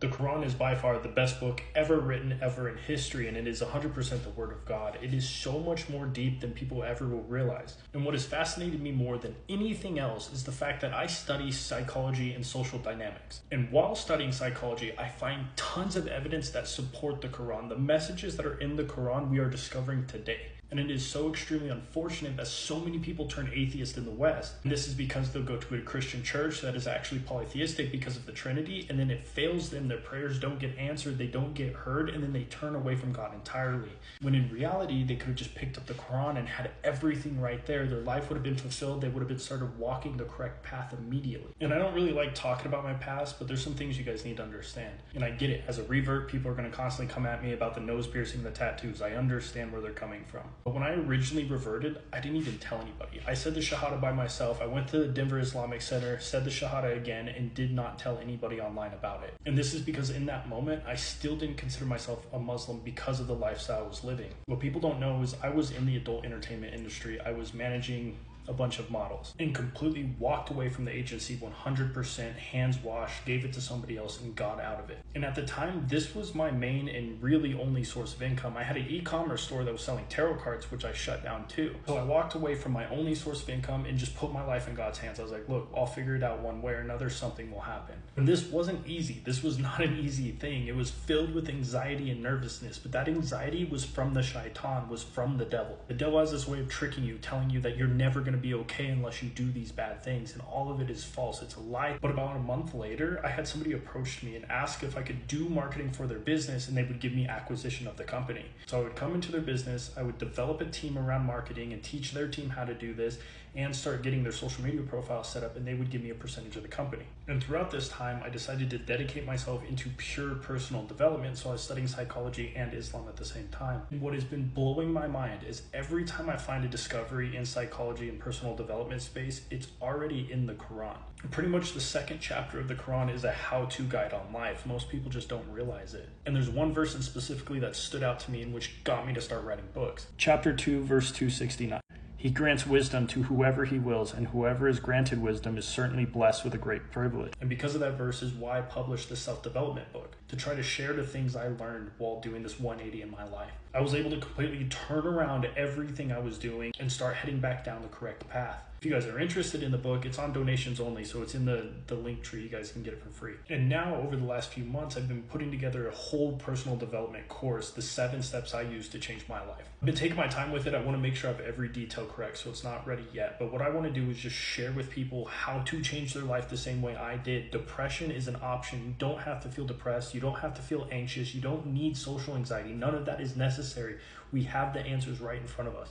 The Quran is by far the best book ever written ever in history, and it is 100% the word of God. It is so much more deep than people ever will realize. And what has fascinated me more than anything else is the fact that I study psychology and social dynamics. And while studying psychology, I find tons of evidence that support the Quran. The messages that are in the Quran we are discovering today. And it is so extremely unfortunate that so many people turn atheist in the West. And this is because they'll go to a Christian church that is actually polytheistic because of the Trinity, and then it fails them, their prayers don't get answered, they don't get heard, and then they turn away from God entirely. When in reality, they could have just picked up the Quran and had everything right there. Their life would have been fulfilled, they would have been started walking the correct path immediately. And I don't really like talking about my past, but there's some things you guys need to understand. And I get it, as a revert, people are going to constantly come at me about the nose piercing, the tattoos. I understand where they're coming from. But when I originally reverted, I didn't even tell anybody. I said the Shahada by myself. I went to the Denver Islamic Center, said the Shahada again, and did not tell anybody online about it. And this is because in that moment, I still didn't consider myself a Muslim because of the lifestyle I was living. What people don't know is I was in the adult entertainment industry. I was managing a bunch of models and completely walked away from the agency 100%, hands washed, gave it to somebody else and got out of it. And at the time, this was my main and really only source of income. I had an e-commerce store that was selling tarot cards, which I shut down too. So I walked away from my only source of income and just put my life in God's hands. I was like, look, I'll figure it out one way or another, something will happen. And this wasn't easy. This was not an easy thing. It was filled with anxiety and nervousness, but that anxiety was from the shaitan, was from the devil. The devil has this way of tricking you, telling you that you're never going to be okay unless you do these bad things, and all of it is false. It's a lie. But about a month later, I had somebody approach me and ask if I could do marketing for their business, and they would give me acquisition of the company. So I would come into their business, I would develop a team around marketing and teach their team how to do this and start getting their social media profile set up, and they would give me a percentage of the company. And throughout this time, I decided to dedicate myself into pure personal development, so I was studying psychology and Islam at the same time. And what has been blowing my mind is every time I find a discovery in psychology and personal development space, it's already in the Quran. Pretty much the second chapter of the Quran is a how-to guide on life. Most people just don't realize it. And there's one verse in specifically that stood out to me and which got me to start writing books. Chapter 2, verse 269. He grants wisdom to whoever he wills, and whoever is granted wisdom is certainly blessed with a great privilege. And because of that verse is why I published the self-development book, to try to share the things I learned while doing this 180 in my life. I was able to completely turn around everything I was doing and start heading back down the correct path. If you guys are interested in the book, it's on donations only, so it's in the link tree. You guys can get it for free. And now, over the last few months, I've been putting together a whole personal development course, the 7 steps I use to change my life. I've been taking my time with it. I want to make sure I have every detail correct, so it's not ready yet. But what I want to do is just share with people how to change their life the same way I did. Depression is an option. You don't have to feel depressed. You don't have to feel anxious. You don't need social anxiety. None of that is necessary. We have the answers right in front of us.